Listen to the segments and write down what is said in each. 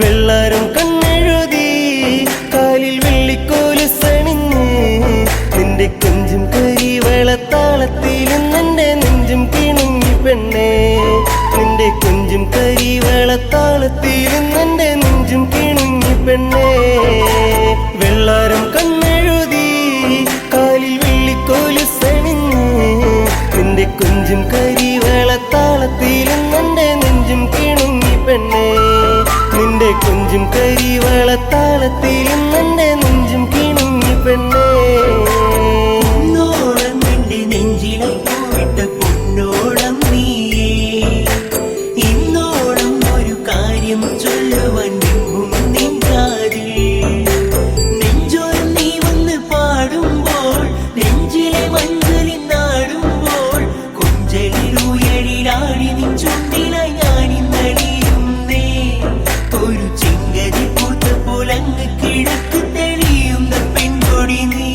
വെള്ളാരം കണ്ണെഴുതി കാലിൽ വെള്ളിക്കോലുസണിഞ്ഞ് നിന്റെ കൊഞ്ചും കരിവളത്താളത്തിൽ നിന്റെ നെഞ്ചും കിണുങ്ങി പെണ്ണേ. നിന്റെ കൊഞ്ചും കരിവളത്താളത്തിൽ നിന്റെ നെഞ്ചും കിണുങ്ങി പെണ്ണേ. വെള്ളാരം കണ്ണെഴുതി കാലിൽ വെള്ളിക്കോലുസണിഞ്ഞ് നിന്റെ കൊഞ്ചും കരിവളത്താളത്തിൽ നിന്റെ നെഞ്ചും കിണുങ്ങി പെണ്ണേ. നിന്റെ കൊഞ്ചും കരിവളത്താളത്തിൽ നിന്റെ നെഞ്ചും കിണുങ്ങി പെണ്ണേ. പൊന്നോളം നിന്റെ നെഞ്ചിലെ പൂവിട്ട പൊന്നോളം നീയേ. ഇന്നോളം ഒരു കാര്യം ചൊല്ലുവാൻ നിന്നും നിൻ കാതിൽ. നെഞ്ചോരം നീ വന്ന് പാടുമ്പോൾ നെഞ്ചിലെ മഞ്ചലിൽ നാടുമ്പോൾ കൊഞ്ചലിലുയരിലാടി നിൻ ചുണ്ടിലായി ഞാനിന്നടിയുന്നേ. ഒരു ചിങ്കരി പൂത്ത പോലങ്ങ് കിഴക്ക് തെളിയുന്ന പെൺകൊടി നീ.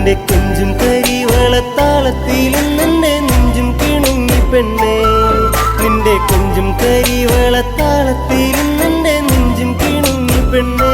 നിന്റെ കൊഞ്ചും കരിവളത്താളത്തിലും നിന്റെ നെഞ്ചും കിണുങ്ങി പെണ്ണേ നിന്റെ കൊഞ്ചും കരിവളത്താളത്തിലും നിന്റെ നെഞ്ചും കിണുങ്ങി പെണ്ണേ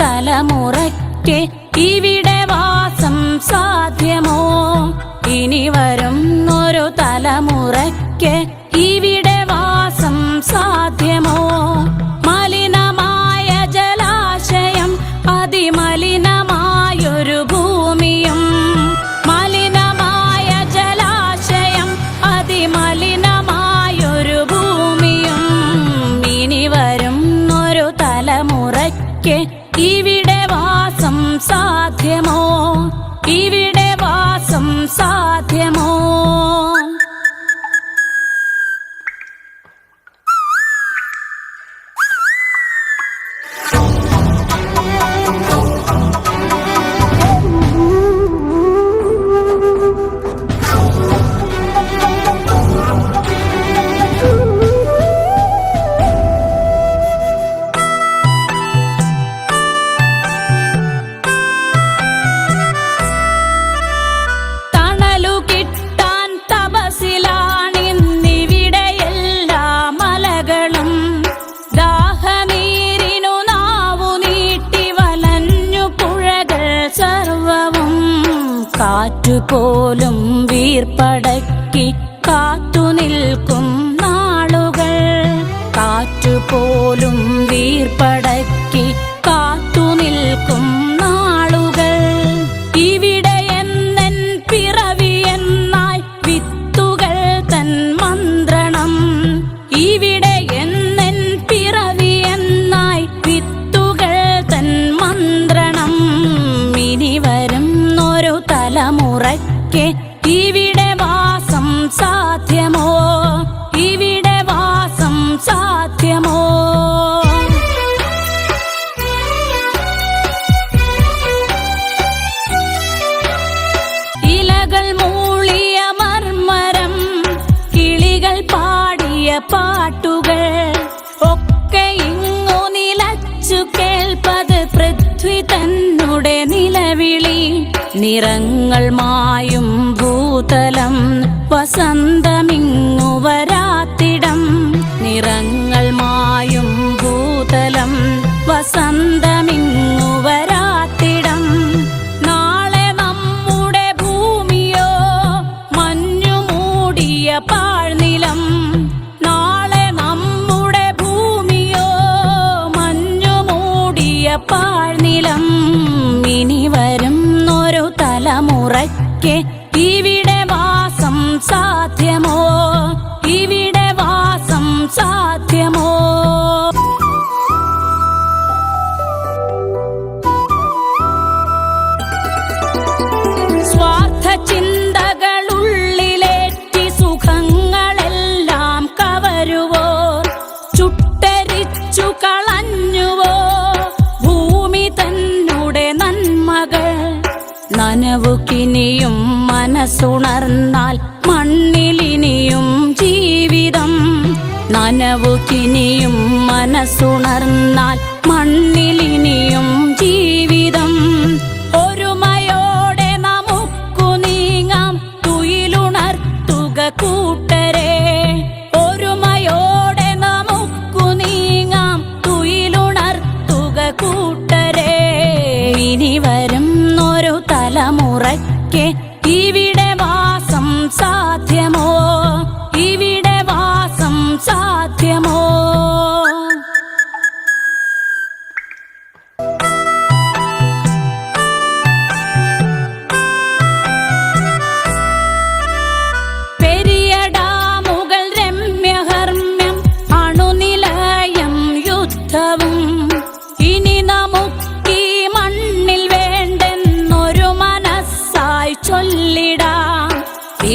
തലമുറയ്ക്ക് ഇവിടെ വാസം സാധ്യമോ ഇനി വരും ഒരു തലമുറയ്ക്ക് ഇവിടെ വാസം സാധ്യമോ മലിനമായ ജലാശയം അതിമലിനമായൊരു ഭൂമിയും മലിനമായ ജലാശയം അതിമലിനമായൊരു ഭൂമിയും ഇനി വരും ഒരു തലമുറയ്ക്ക് ഇവിടെ വാസം സാധ്യമോ ഇവിടെ വാസം സാധ്യമോ കാറ്റുപോലും വീർപ്പടക്കി കാത്തുനിൽക്കും നാളുകൾ കാറ്റുപോലും വീർപ്പടക്കി കാത്തുനിൽക്കും നാളുകൾ ഇവിടെ എന്നെൻ പിറവി എന്നായി വിത്തുകൾ തൻ മന്ത്രണം ഇവിടെ എന്നെൻ പിറവി എന്നായി വിത്തുകൾ തൻ മന്ത്രണം ഇനി വരും ഒരു തലമുറയ്ക്ക് ഇവിടെ വാസം സാധ്യമോ ഇവിടെ വാസം സാധ്യമോ ഇലകൾ മൂളിയ മർമരം കിളികൾ പാടിയ പാട്ടുകൾ ഒക്കെ ഇങ്ങു നിലച്ചു കേൾപ്പത് പൃഥ്വി തന്നുടെ നിലവിളി നിറങ്ങൾ മായും ഭൂതലം വസന്തമിങ്ങു വരാത്തിടം നിറങ്ങൾ മായും ഭൂതലം വസന്തമിങ്ങു വരാത്തിടം നാളെ നമ്മുടെ ഭൂമിയോ മഞ്ഞു മൂടിയ പാഴ്നിലം നാളെ നമ്മുടെ ഭൂമിയോ മഞ്ഞു മൂടിയ പാഴ്നിലം ഇനി വരും ഒരു തലമുറയ്ക്ക് ഇവിടെ വാസം സാധ്യമോ ഇവിടെ വാസം സാധ്യമോ സ്വാർത്ഥ ചിന്തകളുള്ളിലേറ്റി സുഖങ്ങളെല്ലാം കവരുവോ ചുട്ടരിച്ചു കളഞ്ഞുവോ ഭൂമി തന്നുടെ നന്മകൾ നനവുകിനിയും മനസ്സുണർന്നാൽ മണ്ണിലിനിയും ജീവിതം നനവുകിനിയും മനസ്സുണർന്നാൽ മണ്ണിലിനിയും ജീവിതം ഒരുമയോടെ നമുക്കു നീങ്ങാം തുയിലുണർത്തുക കൂട്ടരെ ഒരുമയോടെ നമുക്കു നീങ്ങാം തുയിലുണർത്തുക കൂട്ടരെ ഇനി വരും ഒരു തലമുറയ്ക്ക് ഇവിടെ വാസം സാധ്യമോ ഇവിടെ വാസം സാധ്യമോ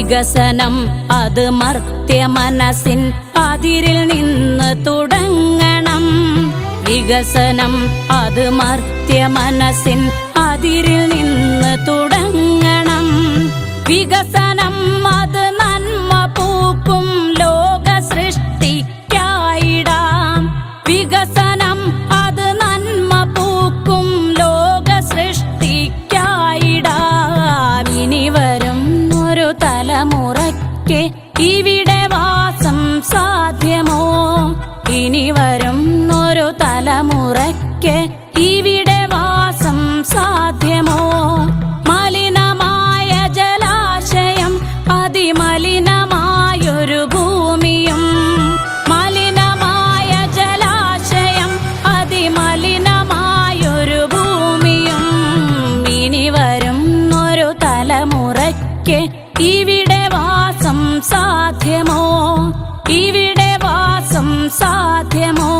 വികസനം അത് മർത്യ മനസ്സിൻ അതിരിൽ നിന്ന് തുടങ്ങണം. വികസനം അത് മർത്യ മനസ്സിൻ അതിരിൽ നിന്ന് തുടങ്ങണം. വികസനം അത് നന്മ പൂക്കും ലോക സൃഷ്ടിക്കായിടാം. വികസനം അത് നന്മ പൂക്കും ലോക സൃഷ്ടിക്കായിടാം. ഇനി വരും ഒരു തലമുറയ്ക്ക് ഇവിടെ വാസം സാധ്യമോ? ഇനി വരും ഒരു തലമുറയ്ക്ക് ഇവിടെ വാസം സാധ്യമോ? മലിനമായ ജലാശയം അതിമലിനമായൊരു ഭൂമിയും, മലിനമായ ജലാശയം അതിമലിനമായൊരു ഭൂമിയും. ഇനി വരും ഒരു തലമുറയ്ക്ക് ഇവിടെ വാസം സാധ്യമോ? ഇവിടെ വാസം സാധ്യമോ?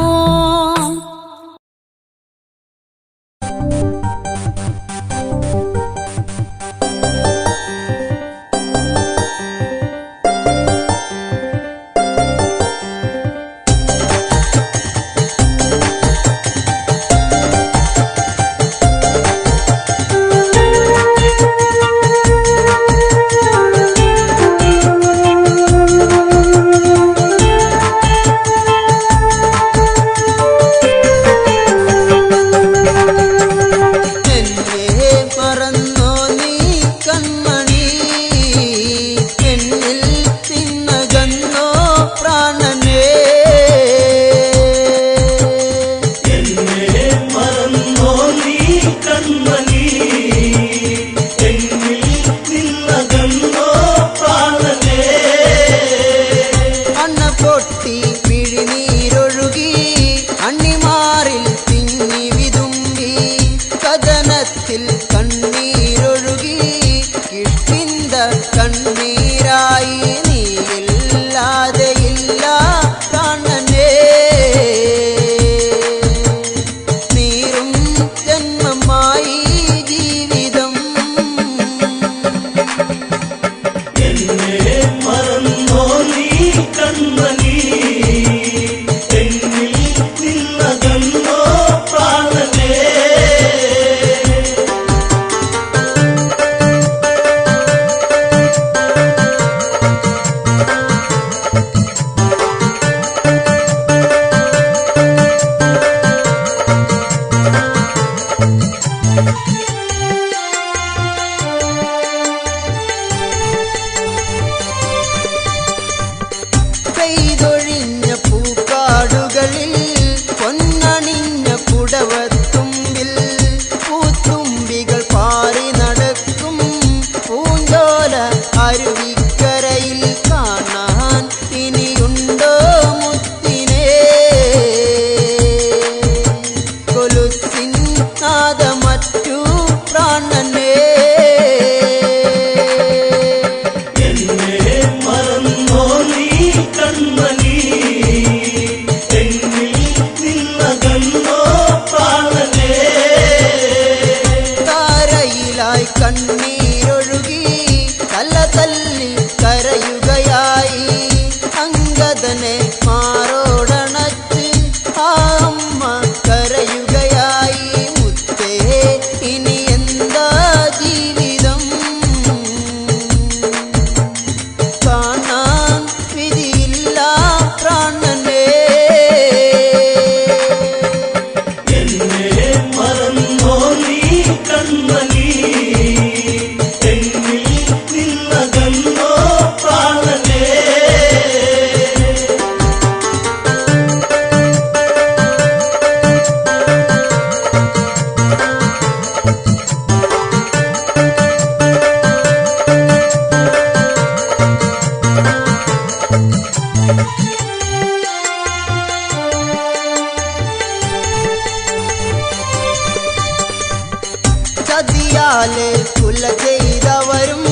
ചതിയാലെ കുല ചെയ്തവരും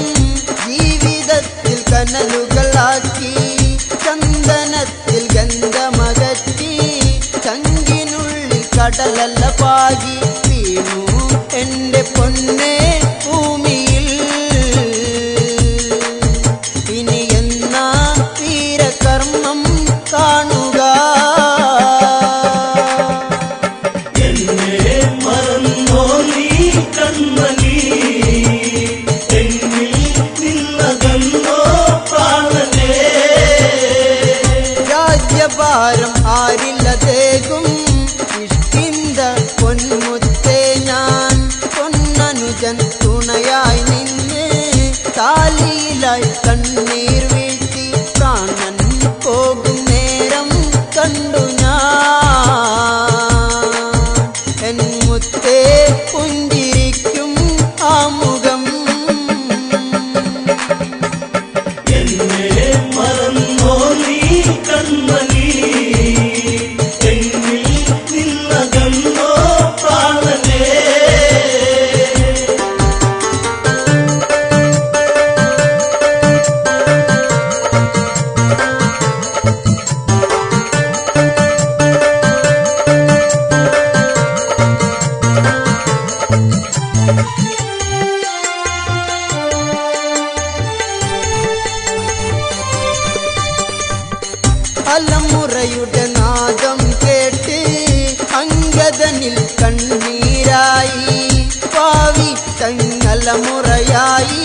ജീവിതത്തിൽ കനലുകളാക്കി, ചന്ദനത്തിൽ ഗന്ധമകറ്റി, ചങ്കിനുള്ളിൽ കടലല്ല പാകി വീണു എന്റെ പൊന്നെ ഭൂമിയിൽ. ഭാരം ആരില്ലതേകും ഇഷ്ടിന്ത പൊന്മുത്തേ ഞാൻ പൊന്നനുജൻ തുണയായി നിന്ന് താലിയിലായി കണ്ണീർ വീഴ്ത്തി പ്രാണൻ പോകും നേരം കണ്ടു ഞാൻ എൻ മുത്തേ പുഞ്ചിരിക്കും ആ മുഖം എന്നെ മറന്നോ നീ കൺമണി എന്നിൽ നിന്നകന്നോ പ്രാണനേ അലമുറയുടെ നാദം കേട്ട് അങ്കദനിൽ കണ്ണീരായി പാവി തങ്ങലമുറയായി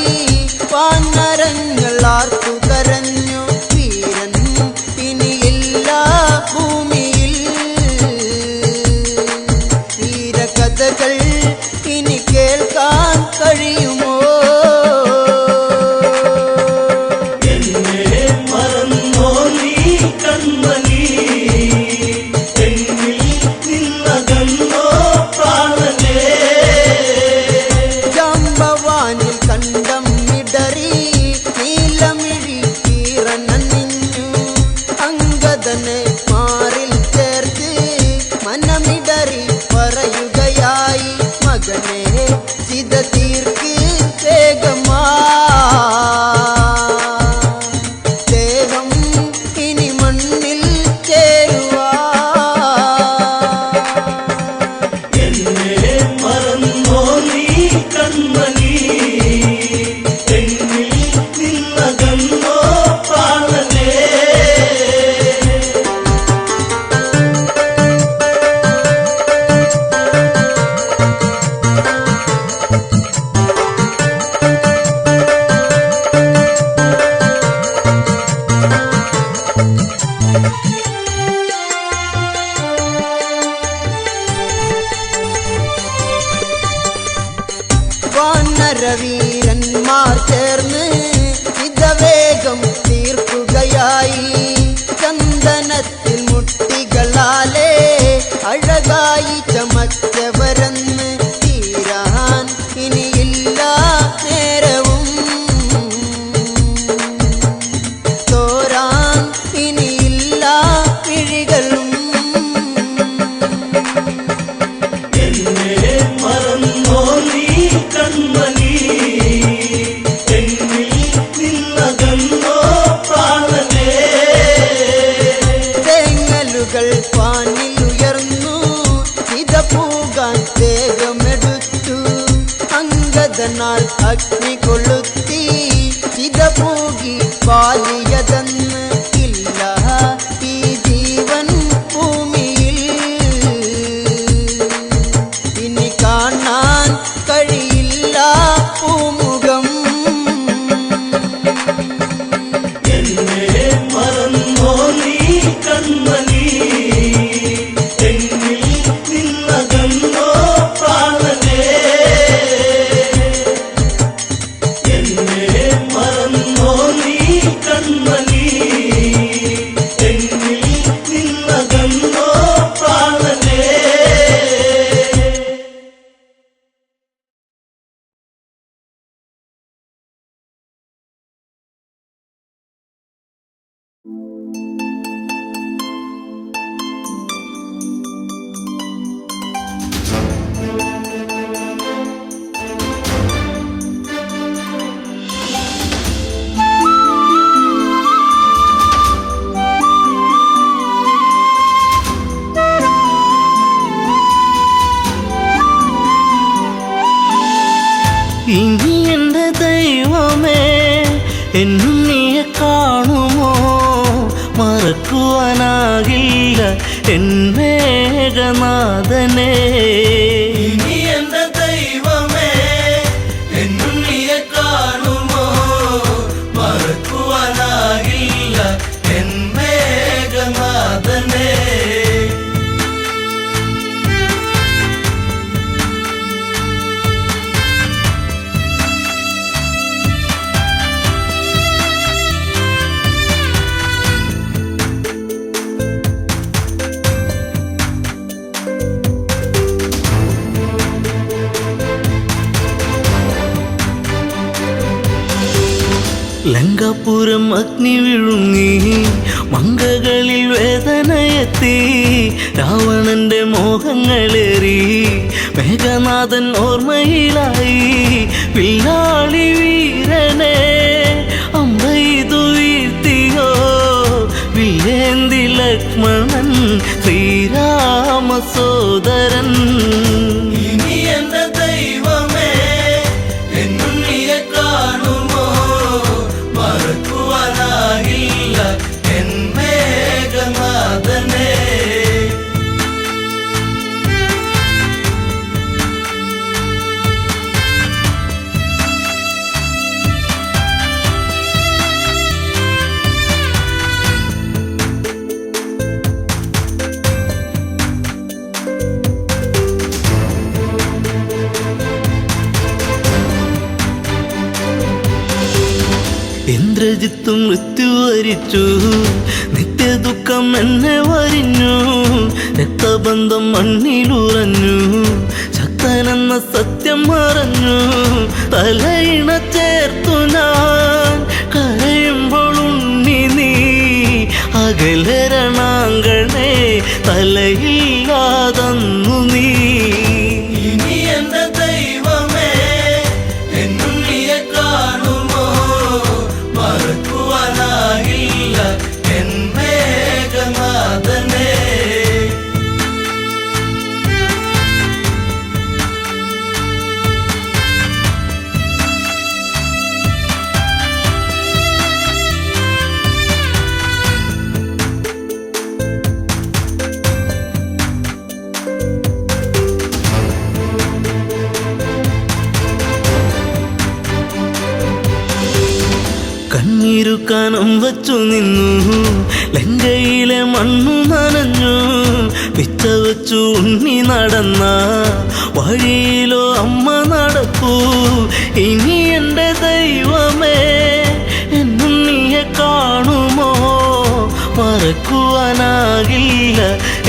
വാനരങ്ങൾ ആർത്തു കരഞ്ഞു വീരൻ ഇനിയില്ല ഭൂമിയിൽ വീരകഥകൾ ഇനി കേൾക്കാൻ കഴിയുമോ എന്നെ മറന്നോ നീ കൺമണി എന്നിൽ നിന്നകന്നോ പ്രാണനേ ജാമ്പവാനിൽ കണ്ടം ഇടറി നീലമിഴി കീറനണിഞ്ഞു അങ്കദനെ മാറിൽ ചേർത്ത് മനമിടറി പറയുകയായി മകനെ ചിത തീർക്ക് വേഗമാ ദേഹം ഇനി മണ്ണിൽ ചേരുവാ എന്നെ മറന്നോ നീ കൺമണി എന്നിൽ നിന്നകന്നോ പ്രാണനേ വാനരവീരന്മാർ ചേർന്ന് ഇതവേഗം തീർക്കുകയായി ചന്ദനത്തിൽ മുട്ടികളാലേ അഴകായി ചമച്ചവരെന്ന് തീരാൻ ഇനിയില്ല നേരവും തോരാൻ ഇനിയില്ല പിഴികളും എന്നെ മറന്നോ നീ കൺമണി എന്നിൽ നിന്നകന്നോ പ്രാണനേ തേങ്ങലുകൾ പാനിലുയർന്നു ഇത പൂകാൻ വേഗമെടുത്തു അങ്കദനാൽ അഗ്നി കൊളുത്തി ഇത പൂകി പാലിയതെന്ന് ഇല്ല ഈ ജീവൻ ഭൂമിയിൽ ഇനി കാണാൻ കഴിയില്ല പൂമുഖം എന്നെ മറന്നോ നീ കൺമണി എന്നിൽ നിന്നകന്നോ പ്രാണനേ എന്നെ മറന്നോ നീ കൺമണി എന്നിൽ നിന്നകന്നോ പ്രാണനേ ഇനി എൻ്റെ ദൈവമേ എന്നുണ്ണിയെ കാണുമോ മറക്കുവാനാകില്ല എൻ മേഘനാഥനെ ഇനി എന്റെ ദൈവമേ എന്നുണ്ണിയെ കാണുമോ മറക്കുവാനാകില്ല എൻ മേഘനാഥനെ ലങ്കാപുരം അഗ്നി വിഴുങ്ങി മങ്കകളിൽ വേദനയെത്തി രാവണന്റെ മോഹങ്ങളേറി മേഘനാഥൻ ഓർമ്മയിലായി വില്ലാളി വീരനെ അമ്പെയ്തു വീഴ്ത്തിയോ വില്ലേന്തി ലക്ഷ്മണൻ ശ്രീരാമ സോദരൻ ഇനി എന്റെ ദൈവമേ എന്നുണ്ണിയെ കാണുമോ മറക്കുവാനാകില്ല എൻ മേഘനാഥനെ ഇന്ദ്രജിത്ത് മൃത്യു വരിച്ചു നിത്യദുഃഖം എന്നെ വരിഞ്ഞു രക്തബന്ധം മണ്ണിലുറഞ്ഞു ശക്തനെന്ന സത്യം മറഞ്ഞു തലയിണ ചേർത്തു ഞാൻ കരയുമ്പോൾ ഉണ്ണി നീ അകലരണാങ്കണേ തലയില്ലാതന്നു നീ ഇനി എന്റെ ദൈവമേ എന്നുണ്ണിയെ കാണുമോ മറക്കുവാനാകില്ല എൻ മേഘനാഥനെ കണ്ണീരു കനം വച്ചു നിന്നു ലങ്കയിലെ മണ്ണു നനഞ്ഞു പിച്ച വച്ചു ഉണ്ണി നടന്ന വഴിയിലോ അമ്മ നടക്കൂ ഇനി എൻ്റെ ദൈവമേ എന്നുണ്ണിയെ കാണുമോ മറക്കുവാനാകില്ല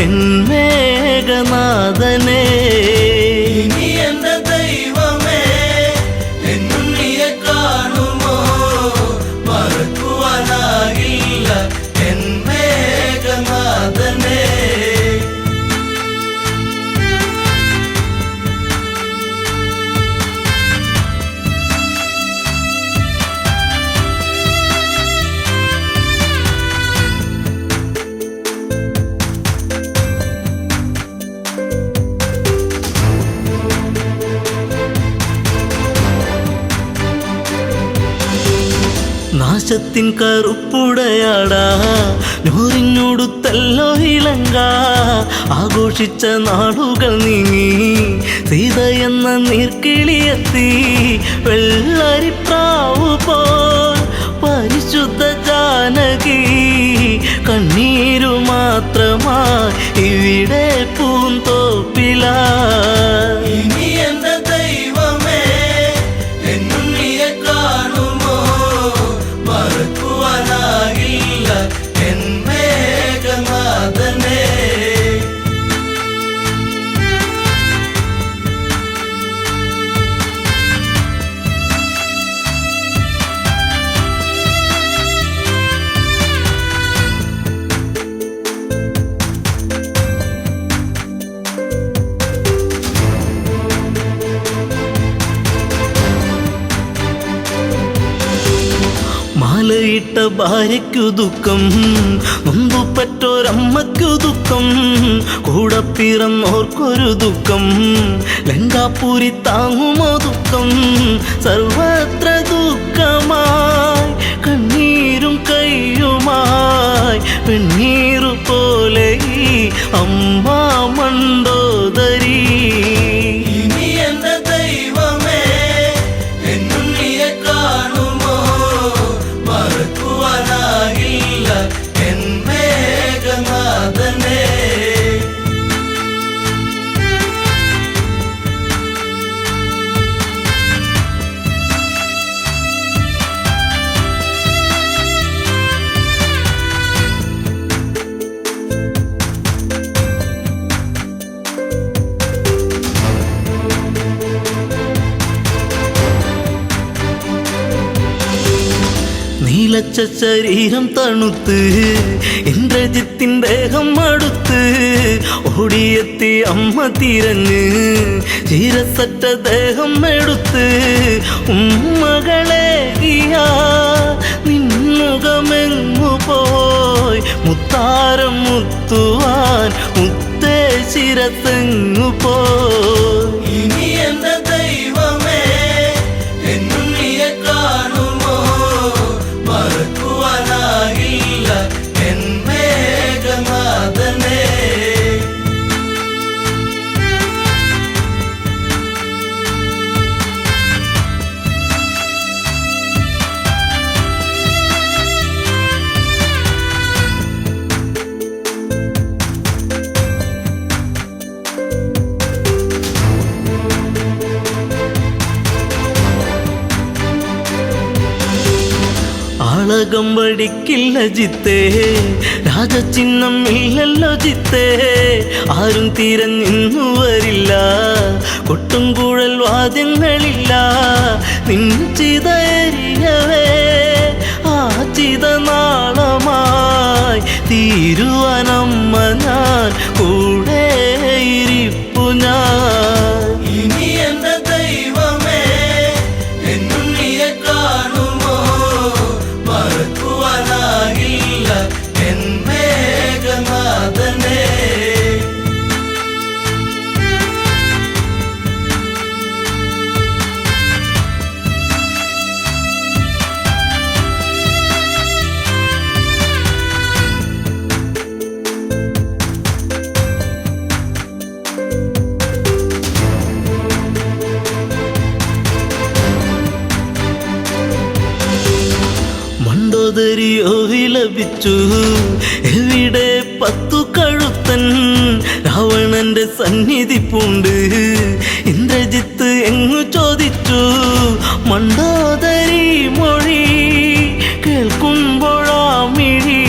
എൻ മേഘനാഥനെ ഇനി എന്റെ ദൈവമേ എന്നുണ്ണിയെ കാണുമോ മറക്കുവാനാകില്ല എൻ മേഘനാഥനെ നാശത്തിൻ കറുപ്പുടയാടാ നൂറിഞ്ഞൊടുത്തല്ലോ ഇലങ്ക ആഘോഷിച്ച നാളുകൾ നീങ്ങി സീത എന്ന നീർക്കിളിയെത്തി വെള്ളരിപ്രാവു പോൽ പരിശുദ്ധ ജാനകി കണ്ണീരു മാത്രമായി ഇവിടെ പൂന്തോപ്പില ഇനി എന്റെ ദൈവമേ എന്നുണ്ണിയെ കാണുമോ മറക്കുവാനാകില്ല എൻ മേഘനാഥനെ മാലയിട്ട ഭാര്യയ്ക്കു ദുഃഖം നൊന്തുപറ്റോരമ്മയ്ക്കു ദുഃഖം കൂടെ പിറന്നോർക്കൊരു ദുഃഖം ലങ്കാപുരി താങ്ങുമോ ദുഃഖം സർവത്ര ദുഃഖമായി കണ്ണീരും കയ്യുമായി പെണ്ണീറു പോലെ ഈ അമ്മ മണ്ടോദരി ഇനി എന്റെ ദൈവമേ എന്നുണ്ണിയെ കാണുമോ മറക്കുവാനാകില്ല എൻ മേഘനാഥനെ വിറച്ച ശരീരം തണുത്ത് ഇന്ദ്രജിത്തിൻ ദേഹം അടുത്ത് ഓടിയെത്തി അമ്മ തിരഞ്ഞ് ചീരസറ്റ ദേഹം എടുത്ത് ഉമ്മകളെ നിന്നുകമെങ്ങു പോയി മുത്താരം മുത്തുവാൻ മുത്തേ ശിരത്തെങ്ങു പോയി. ഇനി എന്റെ ദൈവമേ എന്നുണ്ണിയെ കാണുമോ മറക്കുവാനാകില്ല എൻ മേഘനാഥനെ. ആളകം വടിക്കില്ല ജിത്തേ രാജചിഹ്നം ഇല്ലല്ലോ ജിത്തേ ആരും തിരഞ്ഞിന്നു വരില്ല കൊട്ടും കുഴൽ വാദ്യങ്ങളില്ല നിൻ ചിതയരിയവേ ആ ചിത നാളമായി തീരുവാനമ്മ ഞാൻ കൂടെ ഇരിപ്പു ഞാൻ. ഇനി എന്റെ ദൈവമേ എന്നുണ്ണിയെ കാണുമോ മറക്കുവാനാകില്ല എൻ മേഘനാഥനെ. മണ്ടോദരിയോ വിലപിച്ചു എവിടെ പത്തു കഴുത്തൻ രാവണന്റെ സന്നിധി പൂണ്ട് ഇന്ദ്രജിത്ത് എങ്ങു ചോദിച്ചു മണ്ടോദരി മൊഴി കേൾക്കുമ്പോഴാ മിഴി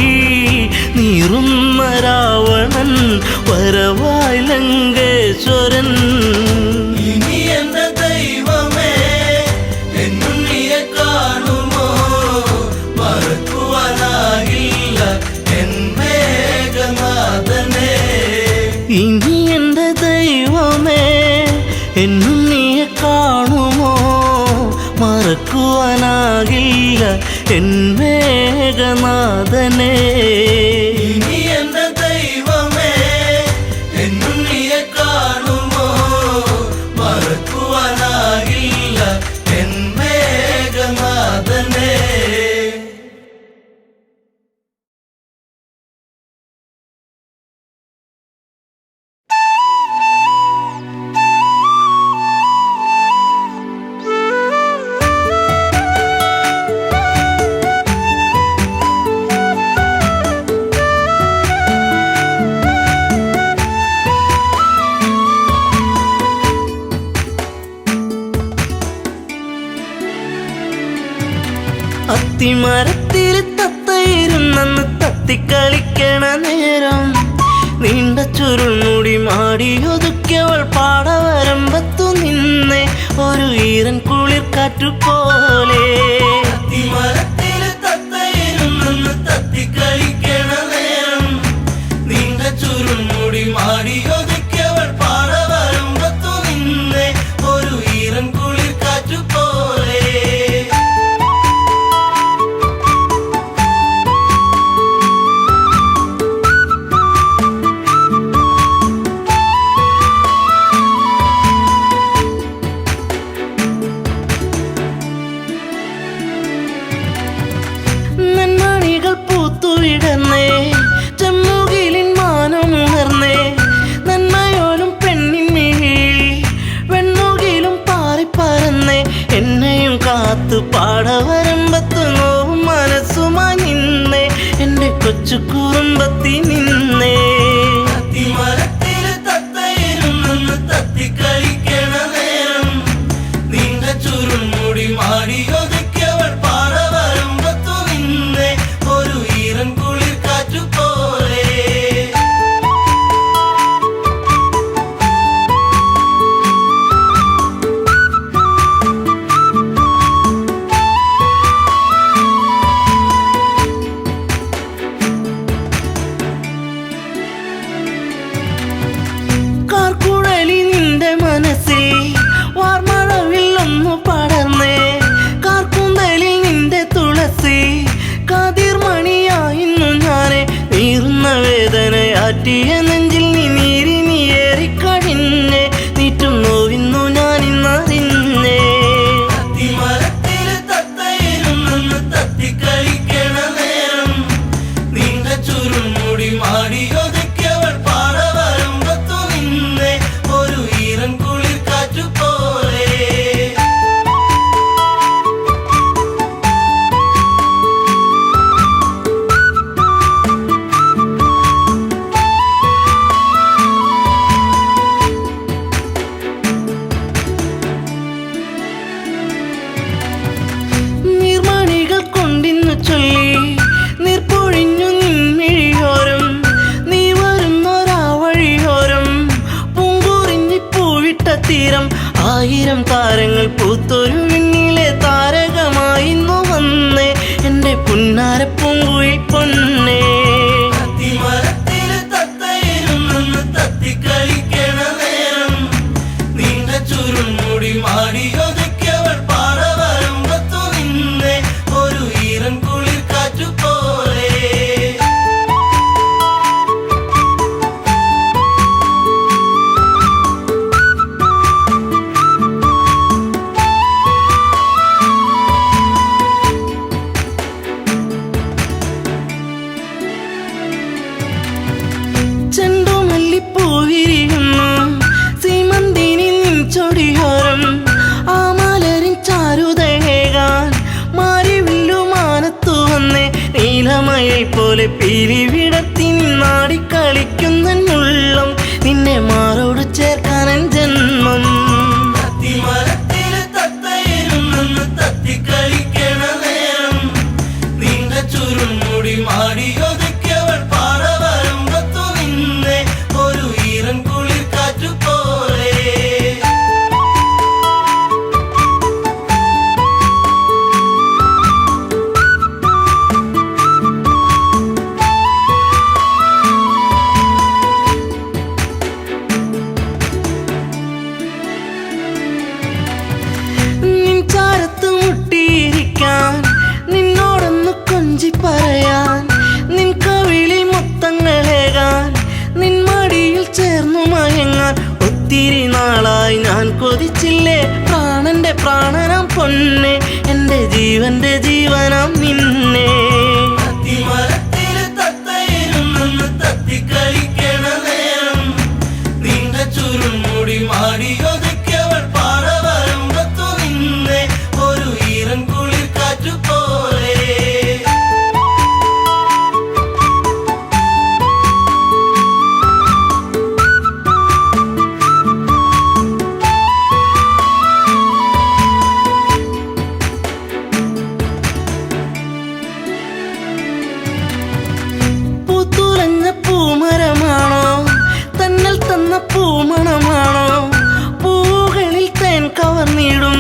നീറുന്ന രാവണൻ വരവായി ലങ്കേശ്വരൻ. ഇനി എന്റെ ദൈവമേ എന്നുണ്ണിയെ കാണുമോ മറക്കുവാനാകില്ല എൻ മേഘനാഥനെ. ഇനി എൻ്റെ ദൈവമേ എന്നുണ്ണിയെ കാണുമോ മറക്കുവാനാകില്ല എൻ മേഘനാഥനെ. ഇനി എന്റെ ദൈവമേ എന്നുണ്ണിയെ കാണുമോ മറക്കുവാനാകില്ല എൻ മേഘനാഥനെ. അത്തിമരത്തിൽ തത്തയിരുന്നെന്ന് തത്തിക്കളിക്കണ നേരം നീണ്ട ചുരുൾമുടി മാടിയൊതുക്കിയവൾ പാടവരമ്പത്തു നിന്നെ ഒരു ഈരൻ കുളിർ കാറ്റുപോലെ. അത്തിമരത്തില് തത്തയിരുന്നെന്ന് തത്തിക്കളിക്കണ നേരം നീണ്ട ചുരുൾമുടി മാടിയൊതുക്കിയവൾ പാടവരമ്പത്തു നിന്നെ ഒരു ഈരൻ കുളിർ കാറ്റുപോലെ. നന്മണികൾ പൂത്തുവിടന്നേ ചെമ്മുകിലിൻ മാനമുണർന്നേ നൻ പറ്റിയ നെഞ്ചിൽ നീ നീരിനി ഏറിക്കഴിഞ്ഞേ നീറ്റും നോവിന്നു ഞാനിന്നറിഞ്ഞേ അത്തിമരത്തില് തത്തയിരുന്നെന്ന് തത്തിക്കളിക്കണ നേരം നീണ്ട ചുരുൾമുടി മാടിയൊതുക്കിയവൾ പാടവരമ്പത്തു നിന്നെ ഒരു ഈറൻ കുളിർ കാറ്റുപോലെ നീർമണികൾ കൊണ്ടിന്നു ചൊല്ലി നീർപ്പൊഴിഞ്ഞു നിൻമിഴിയോരം നീ വരുന്നൊരാ വഴിയോരം പൂങ്കുറിഞ്ഞി പൂവിട്ട തീരം ആയിരം താരങ്ങൾ പൂത്തൊരു വിണ്ണിലെ താരകമായിന്നു വന്നേ എൻ്റെ പുന്നാര പൂങ്കുഴി പൊന്നേ അത്തിമരത്തില് തത്തയിരുന്നെന്ന് തത്തിക്കളിക്കണ നേരം നീണ്ട ചുരുൾമുടി മാടിയൊതുക്കിയവൾ പാടവരമ്പത്തു നിന്നെ ഒരു ഈറൻ കുളിർ കാറ്റുപോലെ ചെണ്ടുമല്ലിപ്പൂവിരിയുന്നു സീമന്തിനി നിൻ ചൊടിയോരം ആ മലരിൻ ചാരുതേകാൻ മാരിവില്ലുമാനത്തു വന്നേ നീലമഴை പോലെ പീലി വിടർത്തി നിന്നാടിക്കളിക്കുന്നുള്ളം നിന്നെ മാറോട് ചേർക്കാനൻ ജന്മം അത്തിമരത്തില് തത്തയിരുന്നെന്ന് തത്തിക്കളിക്കണ നേരം നീണ്ട ചുരുൾമുടി മാടിയൊതുക്കിയവൾ പാടവരമ്പത്തു നിന്നെ ഒരു ഈറൻ കുളിർ കാറ്റുപോലെ നിൻ ചാരത്ത് മുട്ടിയിരിക്കാൻ നിന്നോടൊന്ന് കൊഞ്ചി പറയാൻ നിൻ കവിളിൽ മുത്തങ്ങളേകാൻ നിൻ മടിയിൽ ചേർന്നു മയങ്ങാൻ ഒത്തിരി നാളായി ഞാൻ കൊതിച്ചില്ലേ പ്രാണന്റെ പ്രാണനാം പൊന്നെ എൻ്റെ ജീവന്റെ ജീവനാം നിന്നെ അത്തിമരത്തില് തത്തയിരുന്നെന്ന് തത്തിക്കളിക്കണ നേരം നീണ്ട ചുരുൾമുടി മാടിയൊതുക്കിയവൾ പാടവരമ്പത്തു നിന്നെ ഒരു ഈറൻ കുളിർ കാറ്റുപോലെ പൂത്തുലഞ്ഞ പൂമരമാണോ തന്നൽ തന്ന പൂമണമാണോ പൂകളിൽ തേൻ കവർന്നിടും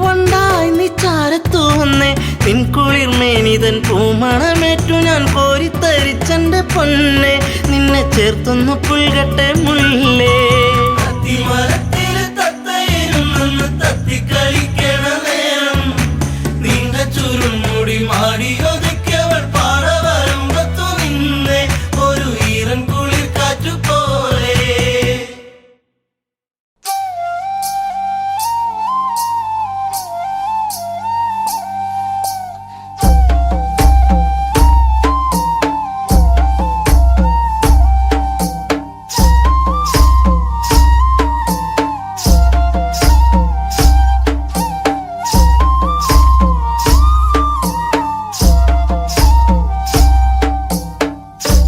വണ്ടായി നീ ചാരത്തു വന്നേ നിൻ കുളിർമേനിതൻ പൂമണമേറ്റു ഞാൻ കോരിത്തരിച്ചെന്റെ പൊന്നെ നിന്നെ ചേർത്തൊന്നു പുൽകട്ടെ മുല്ലേ അത്തിമരത്തില് തത്തയിരുന്നെന്ന് തത്തിക്കളിക്കണ നേരം നീണ്ട ചുരുൾമുടി മാടിയൊതുക്കിയവൾ പാടവരമ്പത്തു നിന്നെ ഒരു ഈറൻ കുളിർ കാറ്റുപോലെ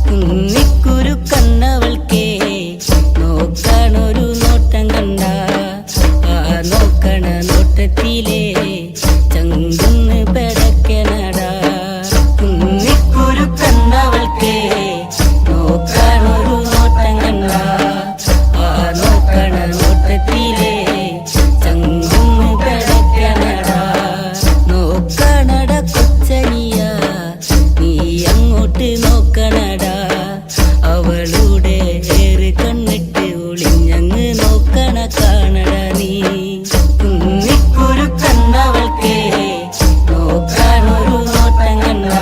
കുന്നിക്കുരു കണ്ണവൾക്കേ നോക്കണൊരു നോട്ടം കണ്ട ആ നോക്കണ നോട്ടത്തിലേ ചങ്കുന്ന് പെടക്കണടാ കുന്നിക്കുരു കണ്ണവൾക്കേ നോക്കണൊരു നോട്ടം കണ്ട ആ നോക്കണ നോട്ടത്തിലേ ചങ്കുന്ന് പെടക്കണടാ നോക്കണട കൊച്ചനിയ നീ അങ്ങോട്ട് നോക്കണടാ അവളുടെ ഏറ് കണ്ണിട്ട് ഒളിഞ്ഞങ്ങ് നോക്കണ കാണട നീ കുന്നിക്കുരു കണ്ണവൾക്കേ നോക്കണൊരു നോട്ടം കണ്ട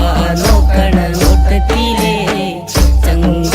ആ നോക്കണ നോട്ടത്തിലേ ചങ്ക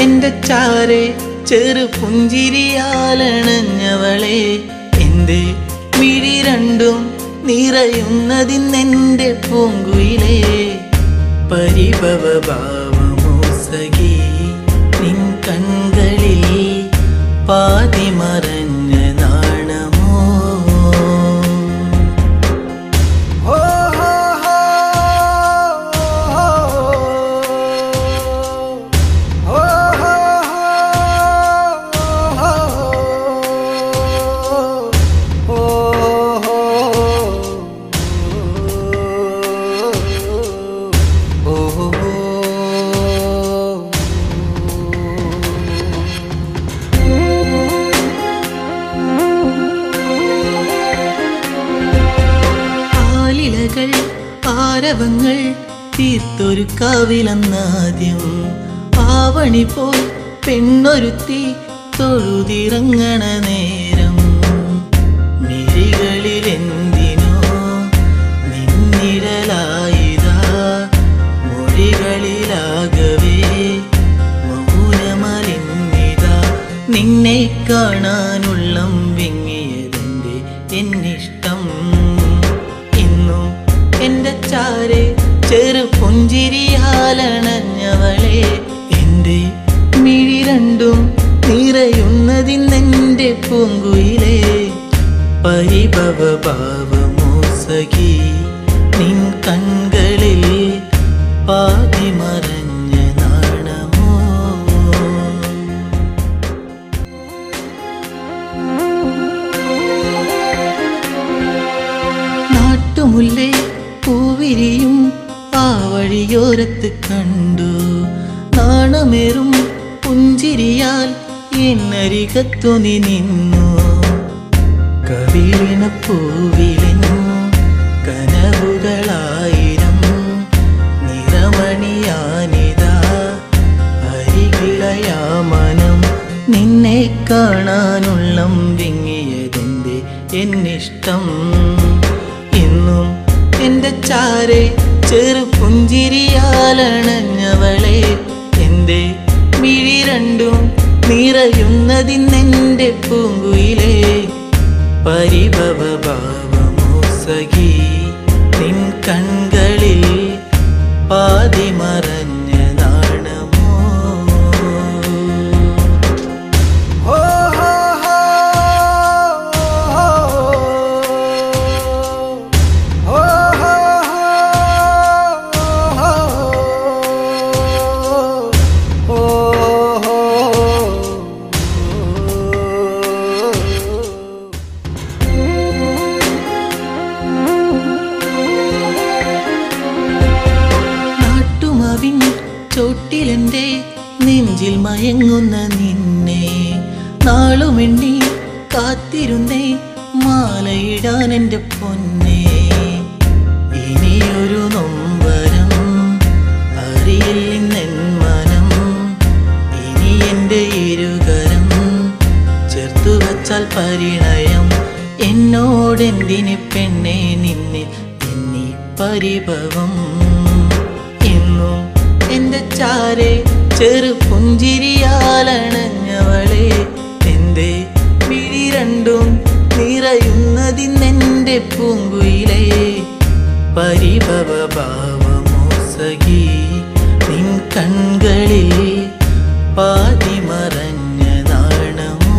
എൻ്റെ ചാരെ ചെറു പുഞ്ചിരിയാലണഞ്ഞവളെ എൻ്റെ മിഴി രണ്ടും നിറയുന്നതിന്നെൻ്റെ പൂങ്കുയിലേ പരിഭവ ഭാവമോ സഖി നിൻ കൺകളിൽ പാതി മറഞ്ഞ നാണമോ ആരവങ്ങൾ തീർത്തൊരു കാവിലെന്നാദ്യം ആവണി പോൽ പെണ്ണൊരുത്തി തൊഴുതിറങ്ങണ നേരം മിഴികളിലെന്തിനോ നിന്നിഴലായിതാ മൊഴികളിലാകവേ മൗനമലിന്നിതാ നിന്നെ കാണാനുള്ളം വിങ്ങിയതെന്റെ എന്നിഷ്ടം എൻ്റെ ചാരെ ചെറു പുഞ്ചിരിയാലണഞ്ഞവളെ എൻ്റെ മിഴി രണ്ടും നിറയുന്നതിന്നെൻ്റെ പൂങ്കുയിലേ പരിഭവ ഭാവമോ സഖി നിൻ കൺകളിൽ പാതി മറഞ്ഞ നാണമോ നാട്ടുമുല്ലേ പൂവിരിയും ആ വഴിയോരത്ത് കണ്ടു നാണമേറും പുഞ്ചിരിയാൽ എന്നരികത്തു നീ നിന്നു കവിളിന പൂവിലെന്നു കനവുകളായിരം നിറമണിയാനിതാ അരികിളയാ മനം നിന്നെ കാണാനുള്ളം വിങ്ങിയതെന്റെ എന്നിഷ്ടം ഇന്നും എൻ്റെ ചാരെ ചെറു പുഞ്ചിരിയാലണഞ്ഞവളെ എൻ്റെ മിഴി രണ്ടും നിറയുന്നതിന്നെൻ്റെ പൂങ്കുയിലേ പരിഭവ ഭാവമോ സഖി നിൻ കൺകളിൽ പാതി മറഞ്ഞ നാണമോ ചോട്ടിലെൻ്റെ നെഞ്ചിൽ മയങ്ങുന്ന നിന്നെ നാളുമെണ്ണി കാത്തിരുന്നേ മാലയിടാൻ എൻ്റെ പൊന്നെ ഇനിയൊരു നൊമ്പരം അറിയില്ലെന്നെൻ മനം ഇനി എൻ്റെ ഇരുകരം ചേർത്തു വച്ചാൽ പരിണയം എന്നോടെന്തിന് പെണ്ണെ നിന്നിൽ എന്നീ പരിഭവം എന്നും എൻ്റെ ചാരെ ചെറു പുഞ്ചിരിയാലണഞ്ഞവളെ എൻ്റെ മിഴി രണ്ടും നിറയുന്നതിന്നെൻ്റെ പൂങ്കുയിലേ പരിഭവ ഭാവമോ സഖി നിൻ കൺകളിൽ പാതി മറഞ്ഞ നാണമോ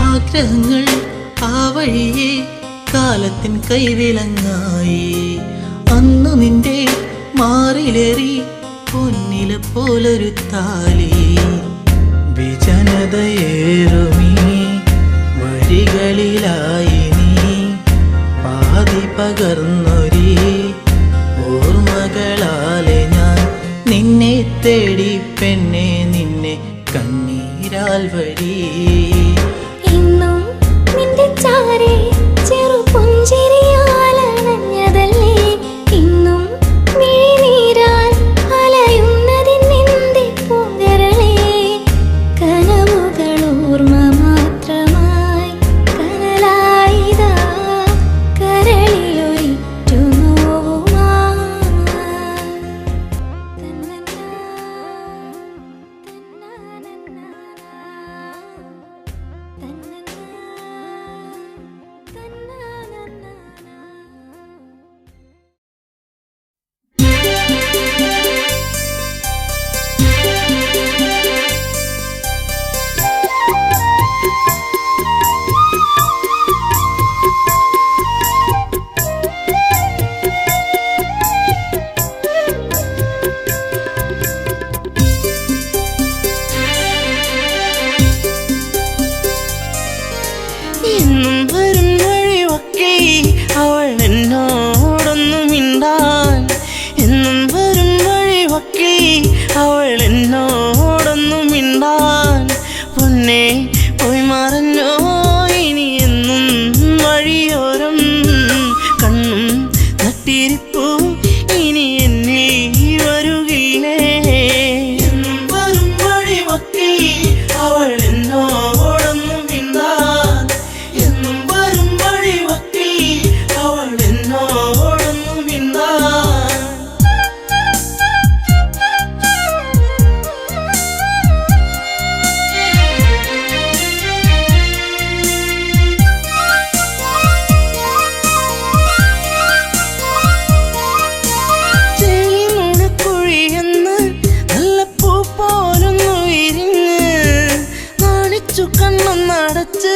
ആഗ്രഹങ്ങൾ ആ വഴിയെ കാലത്തിൻ കൈവിലങ്ങായി അന്നു നിന്റെ മാറിലേറി പൊന്നില പോലൊരു താലി വിജനതയേറുമീ വഴികളിലായി നീ പാതി പകർന്നൊരി ഓർമ്മകളാലെ ഞാൻ നിന്നെ തേടി പെണ്ണെ നിന്നെ കണ്ണീരാൽ വഴി ഇന്നും നിന്റെ ചാരെ ചെറു പുഞ്ചിരിയാലണഞ്ഞതല്ലേ ഇന്നും അവൾ എന്നോടൊന്നും മിണ്ടാൻ പൊന്നെ പോയി മറഞ്ഞോ ഇനി എന്നും വഴിയോരം കണ്ണും നട്ടിരിപ്പു ഇനി എന്നിൽ വരുകില്ലേ എന്നും വരും വഴിമൊക്കെ അവൾ എന്നോടൊന്നും മിണ്ടാൻ എന്നും വരും വഴിമൊക്കെ അവൾ എന്നോടൊന്നും മിണ്ടാൻ കണ്ണൊന്നടച്ച്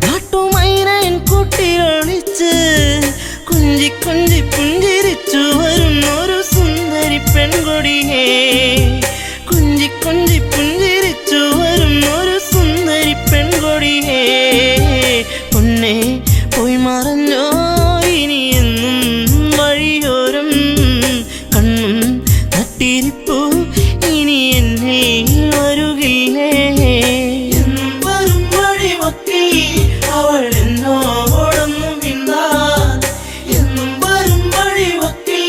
നാട്ടുമൈനൻ കൂട്ടിയൊളിച്ച് കുഞ്ചി കുഞ്ചി പുഞ്ചിരിച്ചു വരുന്നൊരു സുന്ദരി പെൺകൊടിയേ കുഞ്ചി കുഞ്ചി പുഞ്ചിരിച്ചു വരുന്നൊരു സുന്ദരി പെൺകൊടിയേ പൊന്നെ പോയി മറഞ്ഞോ ഇനി എന്നും വഴിയോരം കണ്ണും നട്ടിരിപ്പു ഇനി എന്നെ വരുകില്ലേ അവൾ എന്നോടൊന്നും മിണ്ടാൻ എന്നും വരും വഴിവക്കിൽ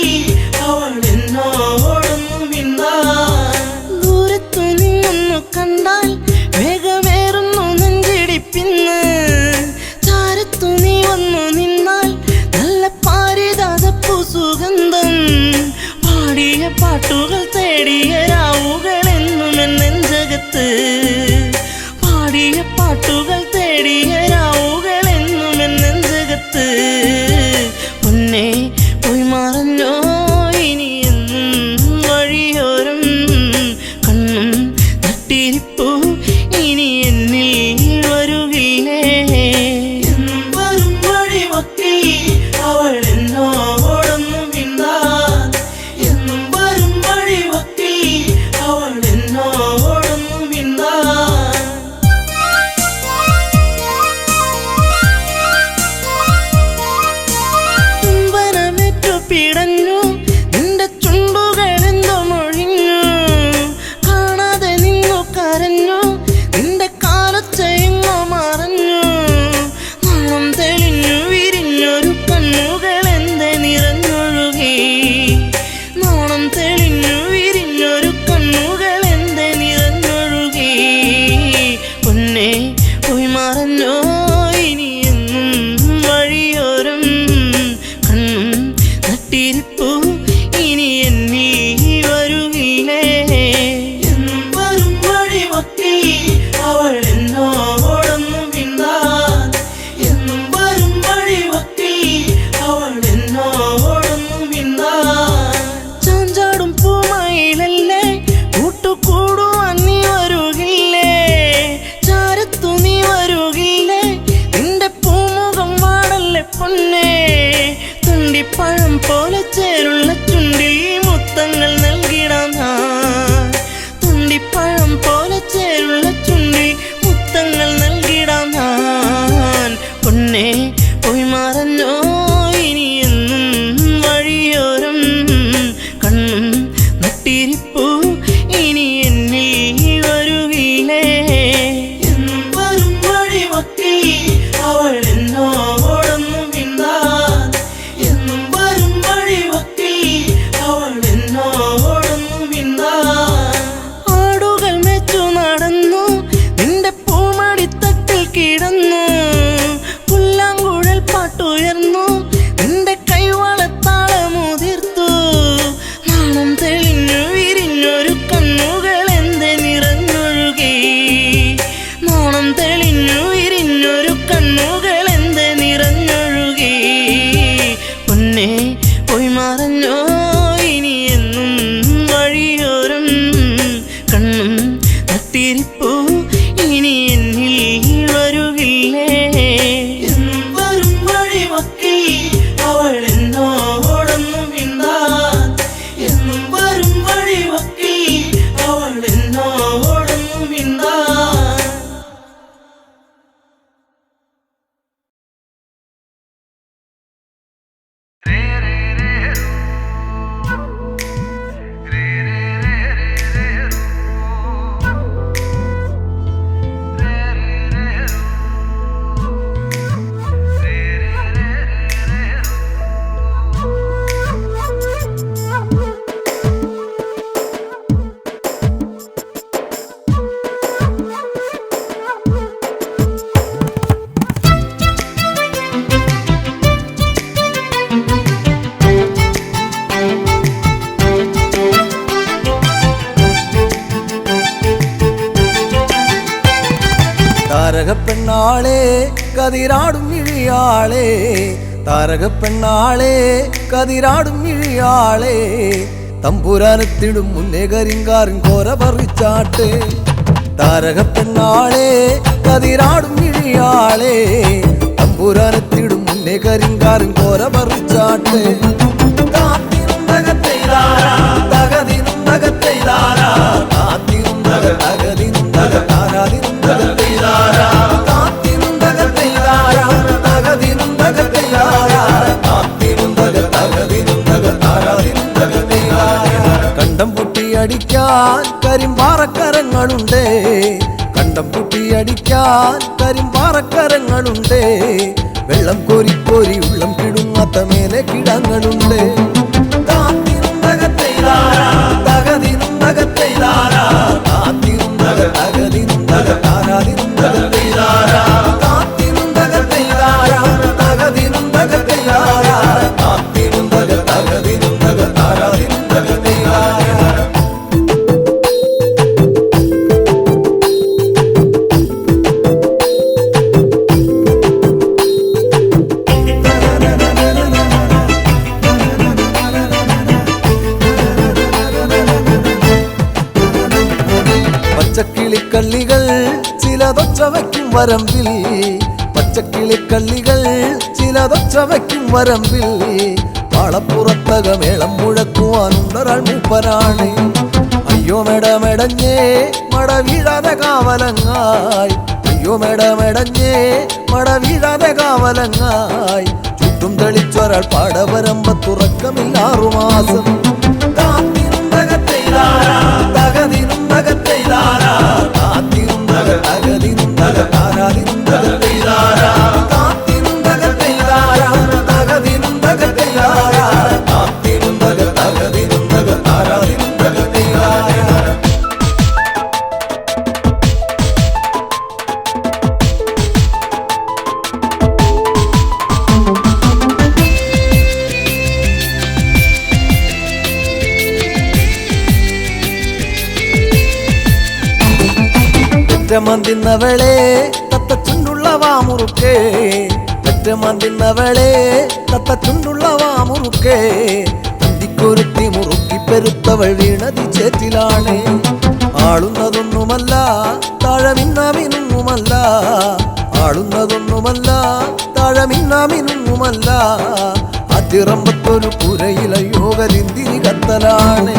അവൾ എന്നോടൊന്നും മിണ്ടാൻ ദൂരത്തു നിന്നൊന്നു കണ്ടാൽ വേഗമേറുന്നു നെഞ്ചിടിപ്പിന്ന് ചാരത്തു നീ വന്നു നിന്നാൽ നല്ല പാരിജാതപ്പൂ സുഗന്ധം പാടിയ പാട്ടുകൾ തേടിയ രാവുകൾ എന്നും എന്നെഞ്ചകത്ത് പാടിയ പാട്ടുകൾ തേടിയ രാവുകൾ എന്നും എന്നെഞ്ചകത്ത് പൊന്നെ പോയി മറഞ്ഞോ ഇനി എന്നും വഴിയോരം കണ്ണും നട്ടിരിപ്പു ഇനി എന്നിൽ വരുകില്ലേ എന്നും വരും വഴിമൊക്കെ അവൾ എന്നോടൊന്നും മിണ്ടാൻ എന്നും വരും വഴിമൊക്കെ അവൾ എന്നോടൊന്നും മിണ്ടാൻ പിടഞ്ഞു നിന്റെ ചുണ്ടുകളെന്തോ മൊഴിഞ്ഞു കാണാതെ നിന്നു കരഞ്ഞു നിന്റെ കാലച്ചെങ്ങോ മറഞ്ഞു നാണം തെളിഞ്ഞു വിരിഞ്ഞൊരു കണ്ണുകൾ എന്റെ നിറഞ്ഞൊഴുകി നാണം തെളിഞ്ഞു വിരിഞ്ഞൊരു കണ്ണുകൾ എന്റെ നിറഞ്ഞൊഴുകി പൊന്നെ പോയി മറഞ്ഞോ ഇനി എന്നും വഴിയോരം കണ്ണും നട്ടിരിപ്പു ഇനി എന്നിൽ വരുകില്ലേ എന്നും വരും വഴിമൊക്കെ അവൾ എന്നോടൊന്നും മിണ്ടാൻ എന്നും വരും വഴിമൊക്കെ അവൾ എന്നോടൊന്നും മിണ്ടാൻ ചാഞ്ചാടും പൂമയിലല്ലേ കൂട്ടുകൂടുവാൻ നീ വരുകില്ലേ ചാരത്തു നീ വരുകില്ലേ നിന്റെ പൂമുഖം വാടല്ലേ പൊന്നേ തുണ്ടിപ്പഴം പോലെ ചേരുള്ള ചുണ്ടിൽ മുത്തങ്ങൾ നൽകിടാം ഞാൻ തുണ്ടിപ്പഴം പോലെ ചേരുള്ള ചുണ്ടിൽ മുത്തങ്ങൾ നൽകിടാം ഞാൻ പൊന്നെ പോയി മറഞ്ഞോ ഇനി എന്നും വഴിയോരം കണ്ണും നട്ടിരിപ്പു ഇനി എന്നിൽ വരുകില്ലേ എന്നും വരും വഴിമൊക്കെ അവൾ എന്നോടൊന്നും മിണ്ടാൻ എന്നും വരും വഴിമൊക്കെ താരകപ്പെണ്ണാളെ കതിരാടും ഇഴിയാളെ താരകപ്പെണ്ണാളെ കതിരാടും ഇഴിയാളെ തമ്പുരാനെത്തിടും മുന്നേ കരിങ്കാരൻ കോര പറിച്ചാട്ടെ താരകപ്പെണ്ണാളെ കതിരാടും ഇഴിയാളെ തമ്പുരാനെത്തിടും മുന്നേ കരിങ്കാരൻ കോര പറിച്ചാട്ടെ കണ്ടം പൊട്ടിയടിക്കാൻ കരിമ്പാറക്കരങ്ങളുണ്ട് കണ്ടം പൊട്ടിയടിക്കാൻ കരിമ്പാറക്കരങ്ങളുണ്ട് വെള്ളം കോരി കോരി ഉള്ളം കിടുങ്ങാത്ത മേലെ കിടങ്ങളുണ്ട് പച്ചക്കിളിക്കള്ളികൾ ചിലതൊച്ച വയ്ക്കും വരമ്പിൽ പച്ചക്കിളിക്കള്ളികൾ ചിലതൊച്ച വയ്ക്കും വരമ്പിൽ പാളപ്പുറത്തകമേളം മുഴക്കുവാനുണ്ടൊരാൾ മൂപ്പനാണ് അയ്യോ മെടമെടഞ്ഞേ മട വീഴാതെ കാവലങ്ങായി അയ്യോ മെടമെടഞ്ഞേ മട വീഴാതെ കാവലങ്ങായി ചുറ്റും തെളിച്ചൊരാൾ പാടവരമ്പത്തുറക്കമില്ലാറു മാസം മന്തിന്നവളെ തത്ത ചുണ്ടുള്ള വാമുറുക്കേ മന്തിന്നവളെ തത്ത ചുണ്ടുള്ള വാമുറുക്കേ അന്തിക്കൊരുത്തി മുറുക്കി പെരുത്തവൾ വീണതി ചേറ്റിലാണ് ആളുന്നതൊന്നുമല്ല താഴമിന്നാമിനുമല്ല ആളുന്നതൊന്നുമല്ല താഴമിന്നാമിനുമല്ല അതിറമ്പത്തൊരു പുരയില യോഗലിന്തിരി കത്തലാണ്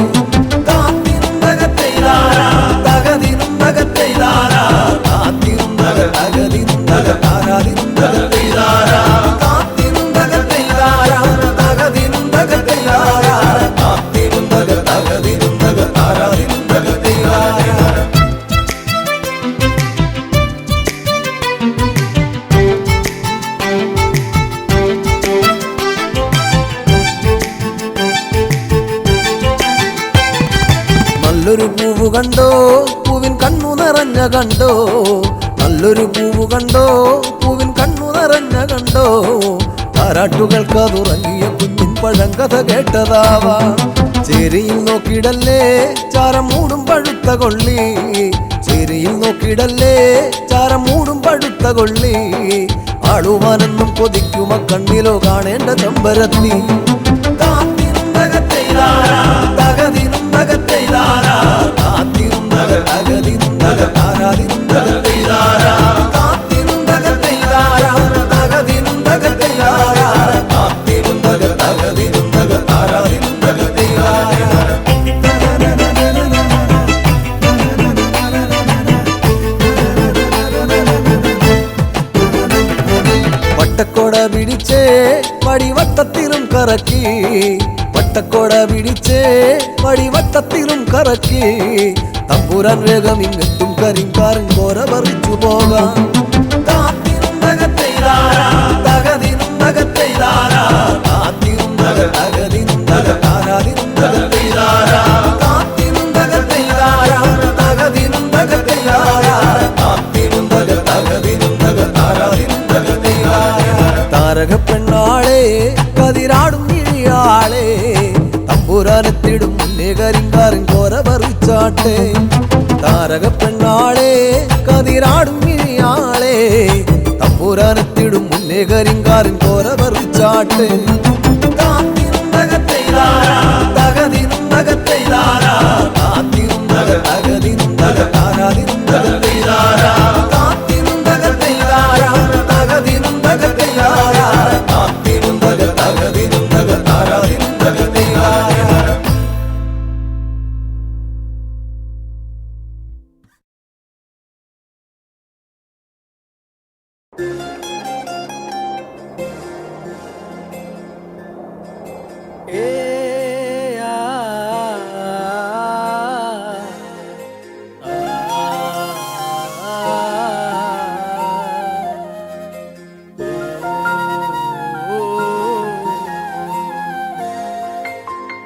നല്ലൊരു പൂവ് കണ്ടോ പൂവിൻ കണ്ണു നിറഞ്ഞ കണ്ടോ നല്ലൊരു പൂവ് കണ്ടോ പൂവിൻ കണ്ണു നിറഞ്ഞ കണ്ടോ താരാട്ടുകൾക്കതുറങ്ങിയ കുഞ്ഞിൻ പഴങ്കഥ കേട്ടതാവാ ചേരിയിൽ നോക്കിടല്ലേ ചാരം മൂടും പഴുത്ത കൊള്ളി ചേരിയിൽ നോക്കിടല്ലേ ചാരം മൂടും പഴുത്ത കൊള്ളി ആളുവാനെന്നും കൊതിക്കുമ കണ്ണിലോ കാണേണ്ട ചെമ്പരത്തി വട്ടക്കോട പിടിച്ചേ വടിവട്ടത്തിലും കറക്കി വട്ടക്കോട പിടിച്ചേ വടിവട്ടത്തിലും കറക്കി തമ്പുരാൻ വേഗം ഇങ്ങെത്തും കരിങ്കാരൻ കോര പറിച്ചു പോകാം താരകപ്പെണ്ണാളെ കതിരാടും ഇഴിയാളെ തമ്പുരാനെത്തിടും മുന്നേ കരിങ്കാരൻ കോര പറിച്ചാട്ടെ താരകപ്പെണ്ണാളെ കതിരാടും ഇഴിയാളെ കരിങ്കാരൻ കോര പറിച്ചാട്ട്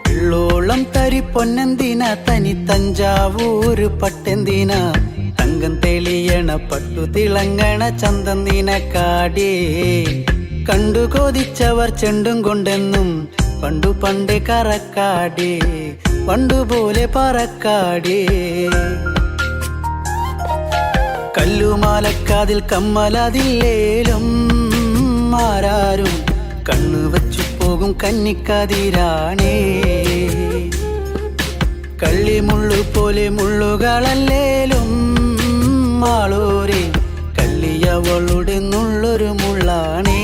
വെള്ളോളം തരി പൊന്നെന്തിന തനി തഞ്ചാവൂര് പട്ടെന്തിന തങ്കം തെളിയണ പട്ടു തിളങ്ങണ ചന്തന്തിന കാടേ കണ്ടു കൊതിച്ചവർ ചെണ്ടും കൊണ്ടെന്നും പണ്ടു പണ്ടേ കറക്കാടേ പണ്ടുപോലെ പറക്കാടേ കല്ലുമാലക്കാതിൽ കമ്മലതില്ലേലും ആരാരും കണ്ണു വച്ചു പോകും കന്നിക്കതിരാണേ കള്ളിമുള്ളു പോലെ മുള്ളുകളല്ലേലും ആളോരെ കല്ലിയവളുടെ നുള്ളൊരു മുള്ളാണേ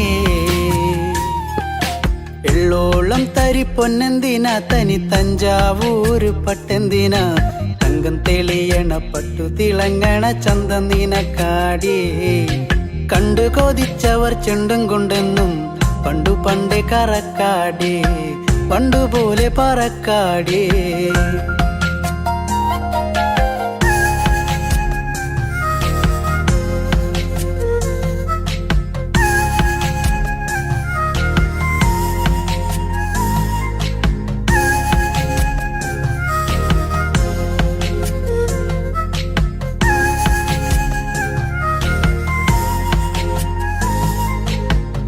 എള്ളോളം തരി പൊന്നെന്തിന തനി തഞ്ചാവൂര് പട്ടെന്തിന തങ്കം തെളിയണ പട്ടു തിളങ്ങണ ചന്തന്തിന കാടേ കണ്ടു കൊതിച്ചവർ ചെണ്ടും കൊണ്ടെന്നും പണ്ടു പണ്ടേ കറക്കാടേ പണ്ടുപോലെ പറക്കാടേ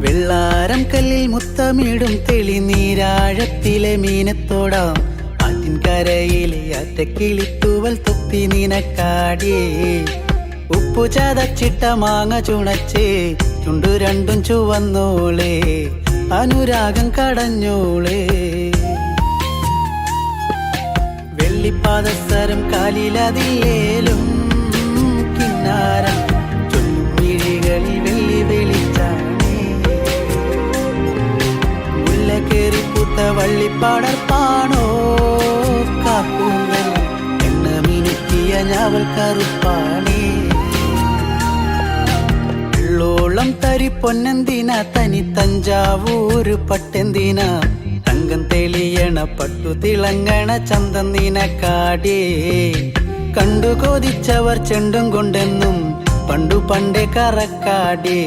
വെള്ളാരം കല്ലിൽ മുത്തമിടും തെളിനീരാഴത്തിലെ മീനത്തോടാം ആറ്റിൻ കരയിലെ അറ്റക്കിളിത്തൂവൽ തൊപ്പി നിനക്കാടേ ഉപ്പു ചതച്ചിട്ട മാങ്ങ ചുണച്ചേ ചുണ്ടു രണ്ടും ചുവന്നോളേ അനുരാഗം കടഞ്ഞോളേ വെള്ളിപ്പാദസരം കാലിലതിലേലും കിന്നാരം ചൊല്ലും മിഴികളിൽ വെള്ളി വെളിച്ചാണേ കേറിപ്പൂത്ത വള്ളിപ്പാടർപ്പാണോ കാപ്പൂങ്കൽ എണ്ണ മിനുക്കിയ ഞാവൽ കറുപ്പാണേ വെള്ളോളം തരി പൊന്നെന്തിന തനി തഞ്ചാവൂര് പട്ടെന്തിന തങ്കം തെളിയണ പട്ടു തിളങ്ങണ ചന്തന്തിന കാടേ കണ്ടു കൊതിച്ചവർ ചെണ്ടും കൊണ്ടെന്നും പണ്ടു പണ്ടേ കറക്കാടേ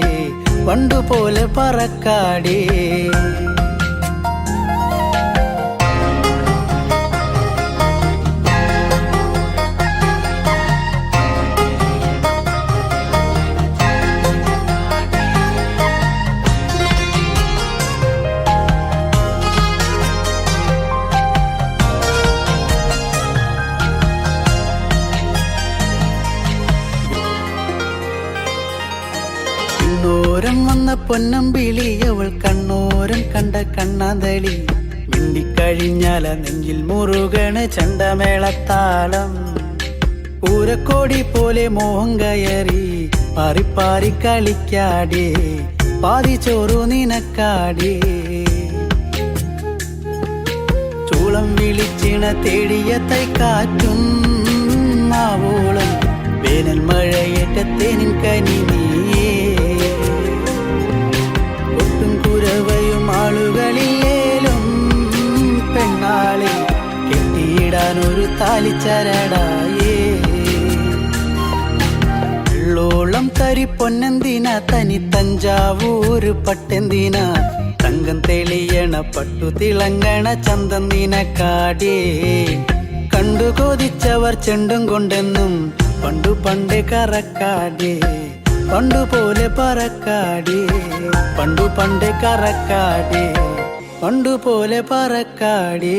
പണ്ടുപോലെ പറക്കാടേ വന്ന പൊന്നമ്പിളി അവൾ കണ്ണോരം കണ്ട കണ്ണാന്തളി മിണ്ടിക്കഴിഞ്ഞാല നെഞ്ചിൽ മുറുകണ് ചണ്ടമേളത്താളം പൂരക്കോടി പോലെ മോഹം കയറി പാറിപ്പാറി കളിക്കാടേ പാതി ചോറു നിനക്കാടേ ചൂളം വിളിച്ചിണ തേടിയ തൈക്കാറ്റും മാവോളം വേനൽ മഴയേറ്റത്തേനിൻ കനി നീയേ ഒട്ടും കുരവയും ആളുകളിലേലും പെണ്ണാളെ കെട്ടിയിടാനൊരു താലിച്ചരടായേ വെള്ളോളം തരി പൊന്നെന്തിന തനി തഞ്ചാവൂര് പട്ടെന്തിന തങ്കം തെളിയണ പട്ടു തിളങ്ങണ ചന്തന്തിന കാടേ കണ്ടു കൊതിച്ചവർ ചെണ്ടും കൊണ്ടെന്നും പണ്ടു പണ്ടേ കറക്കാടേ പണ്ടുപോലെ പറക്കാടേ പണ്ടു പണ്ടേ കറക്കാടേ പണ്ടുപോലെ പറക്കാടേ